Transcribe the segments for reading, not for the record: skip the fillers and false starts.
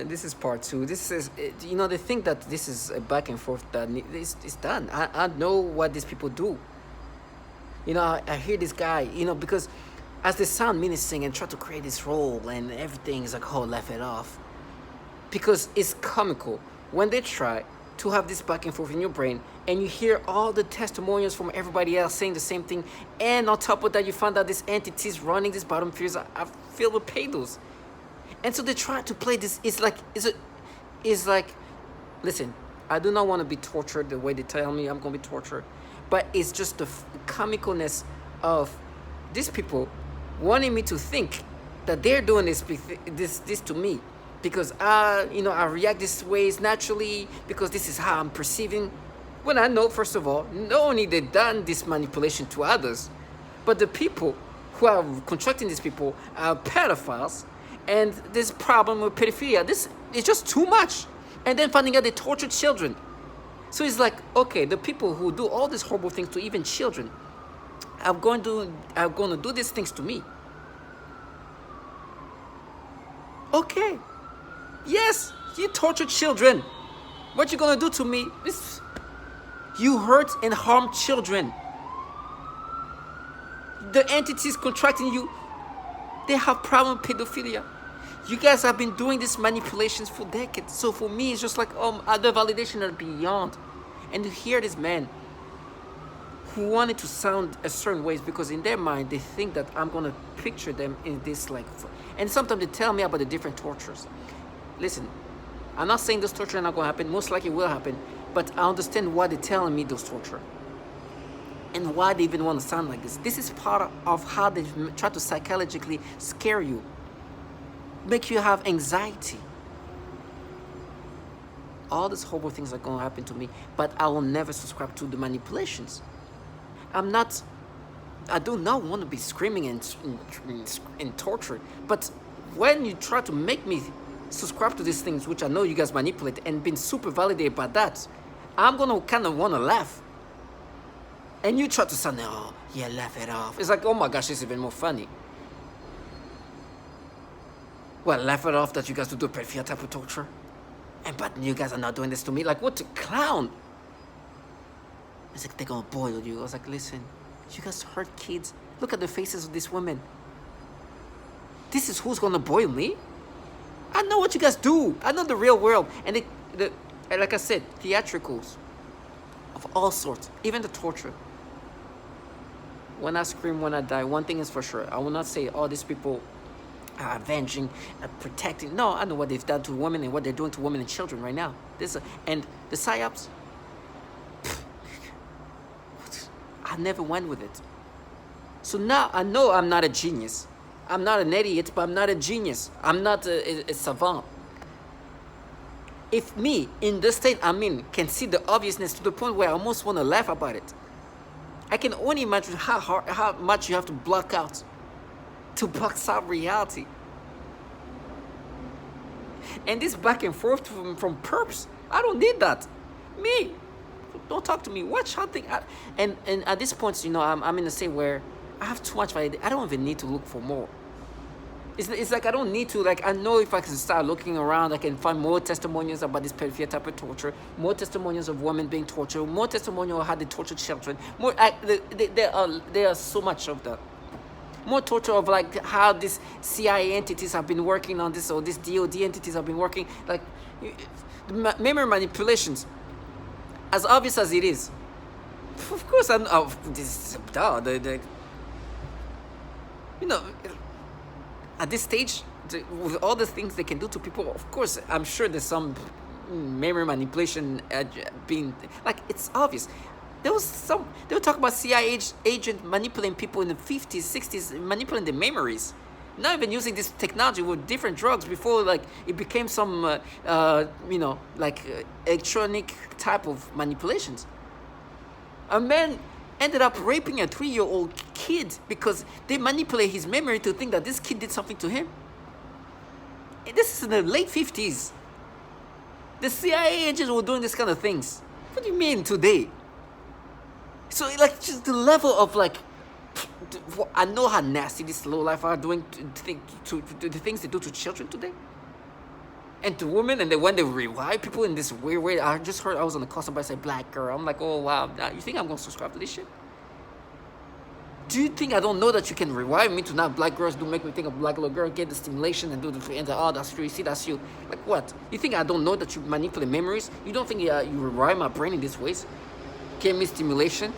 This is part two. This is, they think that this is a back and forth that it's done. I know what these people do. I hear this guy, because as they sound menacing and try to create this role and everything is like, oh, laugh it off. Because it's comical when they try to have this back and forth in your brain and you hear all the testimonials from everybody else saying the same thing, and on top of that you find out these entities running these bottom fears are filled with pedos. And so they try to play this. It's like, listen, I do not want to be tortured the way they tell me I'm going to be tortured, but it's just the comicalness of these people wanting me to think that they're doing this to me because I react this ways naturally because this is how I'm perceiving. When I know, first of all, not only they've done this manipulation to others, but the people who are contracting these people are pedophiles, and this problem with pedophilia, this is just too much. And then finding out they torture children. So it's like, okay, the people who do all these horrible things to even children are going to do these things to me. Okay. Yes, you torture children. What you gonna do to me? You hurt and harm children. The entities contracting you, they have problem with pedophilia. You guys have been doing these manipulations for decades. So for me, it's just like, the validation are beyond. And to hear this man who wanted to sound a certain ways because in their mind, they think that I'm going to picture them in this like... And sometimes they tell me about the different tortures. Listen, I'm not saying those torture are not going to happen. Most likely will happen. But I understand why they're telling me those torture. And why they even want to sound like this. This is part of how they try to psychologically scare you. Make you have anxiety. All these horrible things are going to happen to me, but I will never subscribe to the manipulations. I do not want to be screaming and tortured, but when you try to make me subscribe to these things, which I know you guys manipulate and been super validated by that, I'm going to kind of want to laugh. And you try to sound, oh, yeah, laugh it off. It's like, oh my gosh, it's even more funny. Well, laugh it off that you guys do pedophilia type of torture. But you guys are not doing this to me. Like, what a clown. It's like, they're going to boil you. I was like, listen, you guys hurt kids. Look at the faces of these women. This is who's going to boil me? I know what you guys do. I know the real world. And like I said, theatricals of all sorts, even the torture. When I scream, when I die, one thing is for sure. I will not say all these people are avenging, protecting. No, I know what they've done to women and what they're doing to women and children right now. And the PSYOPs, I never went with it. So now I know I'm not a genius. I'm not an idiot, but I'm not a genius. I'm not a savant. If me, in the state I'm in, can see the obviousness to the point where I almost want to laugh about it, I can only imagine how much you have to block out to box out reality. And this back and forth from Perps, I don't need that. Me, don't talk to me. Watch how thing. And at this point, I'm in a state where I have too much validation. I don't even need to look for more. It's like I don't need to, like, I know if I can start looking around, I can find more testimonials about this pedophilia type of torture, more testimonials of women being tortured, more testimonials of how they torture children. There are so much of that. More torture of like how these CIA entities have been working on this, or these DOD entities have been working, like memory manipulations. As obvious as it is, of course, this at this stage, with all the things they can do to people, of course, I'm sure there's some memory manipulation being, like, it's obvious. They were talking about CIA agent manipulating people in the 50s, 60s, manipulating their memories. Not even using this technology with different drugs before, like, it became some, electronic type of manipulations. A man ended up raping a 3-year-old kid because they manipulate his memory to think that this kid did something to him. And this is in the late 50s. The CIA agents were doing this kind of things. What do you mean today? So, like, just the level of, like, I know how nasty these low life are doing to the things they do to children today. And to women, and then when they rewire people in this weird way, I just heard, I was on the call, somebody say black girl. I'm like, oh wow, you think I'm gonna subscribe to this shit? Do you think I don't know that you can rewire me to not black girls do make me think of black little girl, get the stimulation and do the, and oh, that's true, you see, that's you. Like what? You think I don't know that you manipulate memories? You don't think you rewire my brain in these ways? Give me stimulation?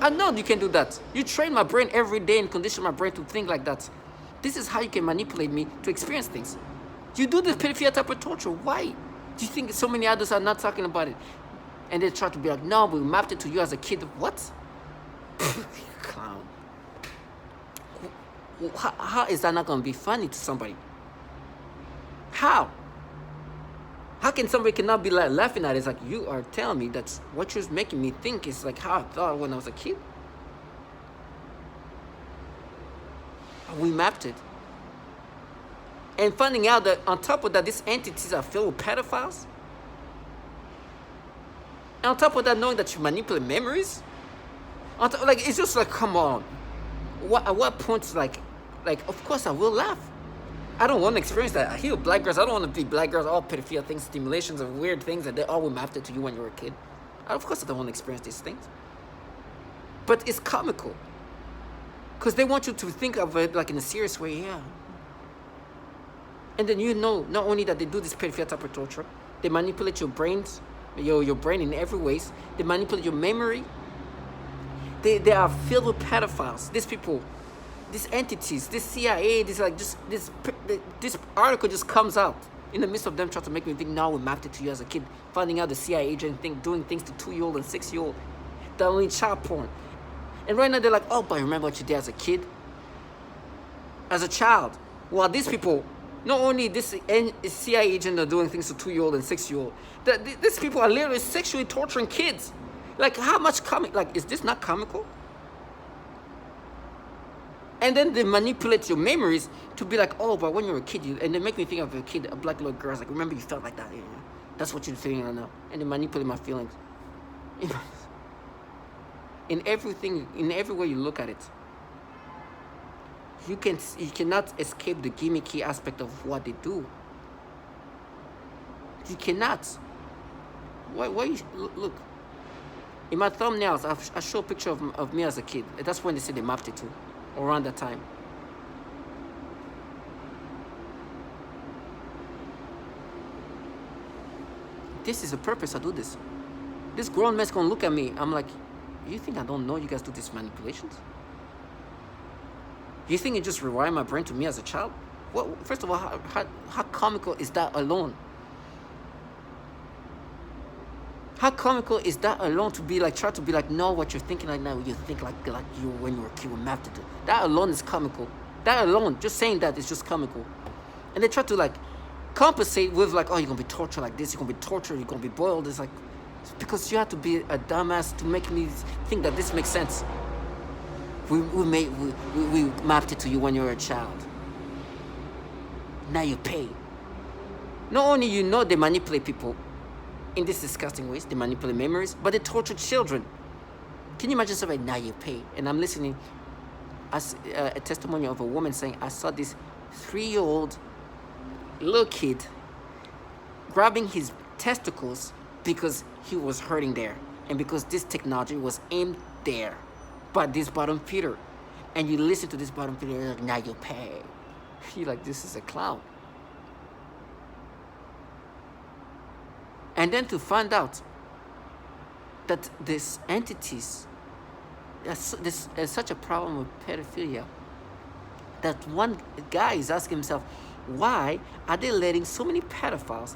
I know you can do that. You train my brain every day and condition my brain to think like that. This is how you can manipulate me to experience things. You do this pedophilia type of torture. Why? Do you think so many others are not talking about it? And they try to be like, no, we mapped it to you as a kid. What? Clown. How is that not going to be funny to somebody? How? How can somebody cannot be like laughing at it? It's like, you are telling me that what you're making me think is like how I thought when I was a kid? We mapped it. And finding out that on top of that, these entities are filled with pedophiles. And on top of that, knowing that you manipulate memories. Like, it's just like, come on. At what point, like, of course I will laugh. I don't want to experience that. I hear black girls. I don't want to be black girls, all pedophilia things, stimulations of weird things that they all were mapped to you when you were a kid. Of course I don't want to experience these things. But it's comical. Because they want you to think of it like in a serious way, yeah. And then you know, not only that they do this pedophilia type of torture, they manipulate your brains, your brain in every ways. They manipulate your memory. They are filled with pedophiles. These people, these entities, this CIA, this article just comes out in the midst of them trying to make me think, now we mapped it to you as a kid, finding out the CIA agent doing things to 2-year-old and 6-year-old, downloading child porn. And right now they're like, oh, but remember what you did as a kid? As a child. Well, these people, not only this CIA agent are doing things to 2-year-old and 6-year-old, these people are literally sexually torturing kids. Like, how much is this not comical? And then they manipulate your memories to be like, oh, but when you were a kid, and they make me think of a kid, a black little girl. It's like, remember you felt like that? Yeah. That's what you're feeling right now. And they manipulate my feelings. In everything, in every way you look at it. You cannot escape the gimmicky aspect of what they do. You cannot. Why you look? In my thumbnails, I show a picture of me as a kid. That's when they say they mapped it to, around that time. This is the purpose I do this. This grown man's gonna look at me. I'm like, you think I don't know you guys do these manipulations? You think it just rewire my brain to me as a child? Well, first of all, how comical is that alone? How comical is that alone to be like, try to be like, no, what you're thinking right now, you think like you when you were a kid were mapped to. That alone is comical. That alone, just saying that is just comical. And they try to like compensate with like, oh, you're gonna be tortured like this, you're gonna be tortured, you're gonna be boiled. It's like, it's because you have to be a dumbass to make me think that this makes sense. We mapped it to you when you were a child. Now you pay. Not only you know they manipulate people in these disgusting ways, they manipulate memories, but they torture children. Can you imagine somebody, now you pay? And I'm listening as a testimony of a woman saying, I saw this 3-year-old little kid grabbing his testicles because he was hurting there. And because this technology was aimed there by this bottom feeder. And you listen to this bottom feeder, you're like, now you pay. You're like, this is a clown. And then to find out that these entities, there's such a problem with pedophilia, that one guy is asking himself, why are they letting so many pedophiles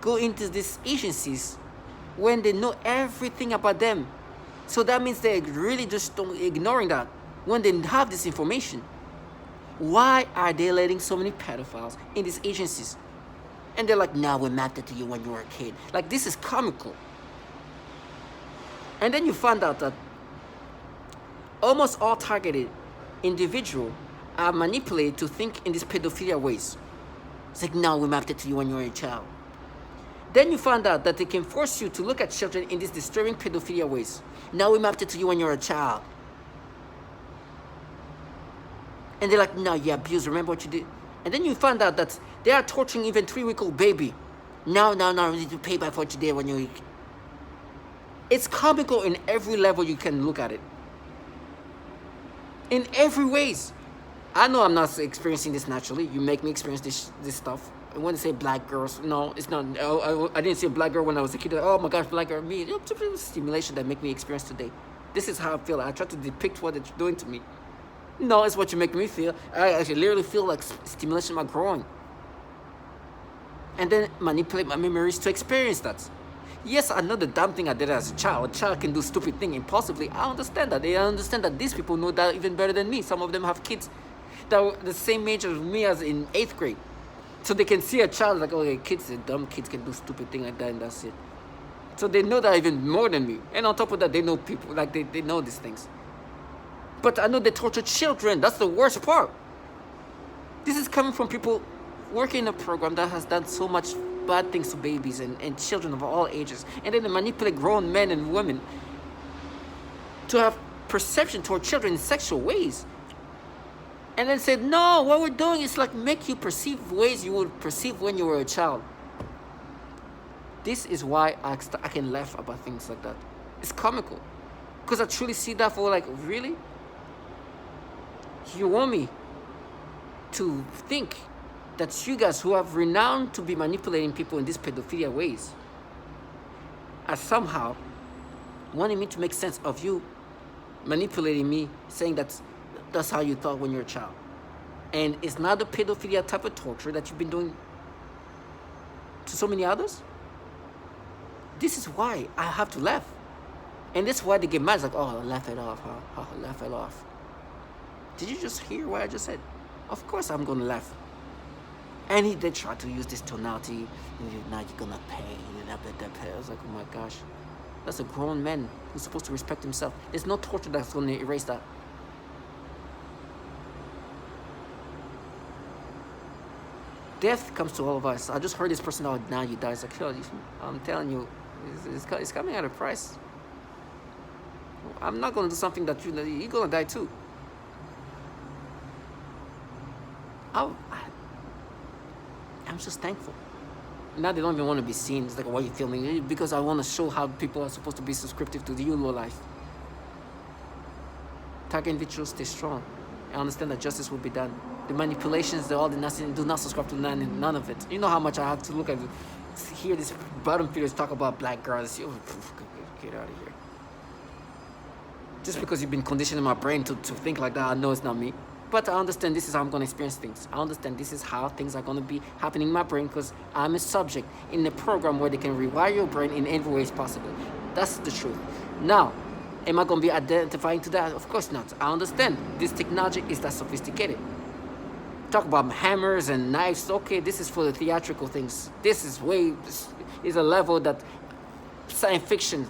go into these agencies when they know everything about them? So that means they're really just ignoring that when they have this information. Why are they letting so many pedophiles in these agencies? And they're like, nah, we mapped it to you when you were a kid. Like, this is comical. And then you find out that almost all targeted individuals are manipulated to think in these pedophilia ways. It's like, no, we mapped it to you when you were a child. Then you find out that they can force you to look at children in these disturbing pedophilia ways. Now we mapped it to you when you were a child. And they're like, no, you abused. Remember what you did? And then you find out that they are torturing even 3-week-old baby. No, you need to pay back for today when you... It's comical in every level you can look at it. In every ways. I know I'm not experiencing this naturally. You make me experience this stuff. I want to say black girls. No, it's not. I didn't see a black girl when I was a kid. Oh my gosh, black girl, me. It's stimulation that make me experience today. This is how I feel. I try to depict what it's doing to me. No, it's what you make me feel. I actually literally feel like stimulation in my groin. And then manipulate my memories to experience that. Yes, I know the damn thing I did as a child. A child can do stupid things impulsively. I understand that. I understand that these people know that even better than me. Some of them have kids that were the same age as me as in 8th grade. So they can see a child like, okay, dumb kids can do stupid things like that, and that's it. So they know that even more than me. And on top of that, they know people, like they know these things. But I know they torture children. That's the worst part. This is coming from people working in a program that has done so much bad things to babies and children of all ages. And then they manipulate grown men and women to have perception toward children in sexual ways. And then said, no, what we're doing is like make you perceive ways you would perceive when you were a child. This is why I can laugh about things like that. It's comical. Because I truly see that for like, really? You want me to think that you guys who have renowned to be manipulating people in these pedophilia ways are somehow wanting me to make sense of you manipulating me, saying that's how you thought when you were a child. And it's not the pedophilia type of torture that you've been doing to so many others. This is why I have to laugh. And this is why they get mad. It's like, oh, laugh it off, huh? Oh, laugh it off. Did you just hear what I just said? Of course I'm going to laugh. And they try to use this tonality. Now you're going to pay. I was like, oh my gosh. That's a grown man who's supposed to respect himself. There's no torture that's going to erase that. Death comes to all of us. I just heard this person, oh, now you die. It's like, oh, I'm telling you, it's coming at a price. I'm not going to do something that you're going to die too. I'm just thankful. Now they don't even want to be seen. It's like, why are you filming? Because I want to show how people are supposed to be subscriptive to the YOLO life. Target individuals, stay strong. I understand that justice will be done. The manipulations, all the nothing, do not subscribe to none of it. You know how much I have to look at, hear these bottom feeders talk about black girls. Get out of here. Just because you've been conditioning my brain to think like that, I know it's not me. But I understand this is how I'm going to experience things. I understand this is how things are going to be happening in my brain because I'm a subject in a program where they can rewire your brain in every way possible. That's the truth. Now, am I going to be identifying to that? Of course not. I understand this technology is that sophisticated. Talk about hammers and knives. Okay, this is for the theatrical things. This is a level that science fiction.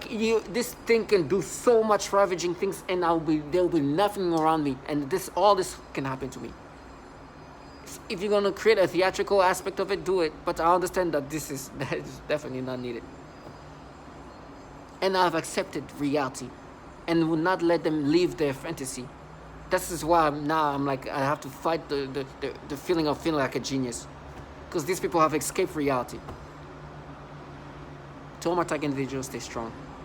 This thing can do so much ravaging things, and there will be nothing around me, and all this can happen to me. If you're gonna create a theatrical aspect of it, do it. But I understand that that is definitely not needed. And I've accepted reality, and will not let them live their fantasy. This is why I'm like, I have to fight the feeling of feeling like a genius. Because these people have escaped reality. To all my target individuals, stay strong.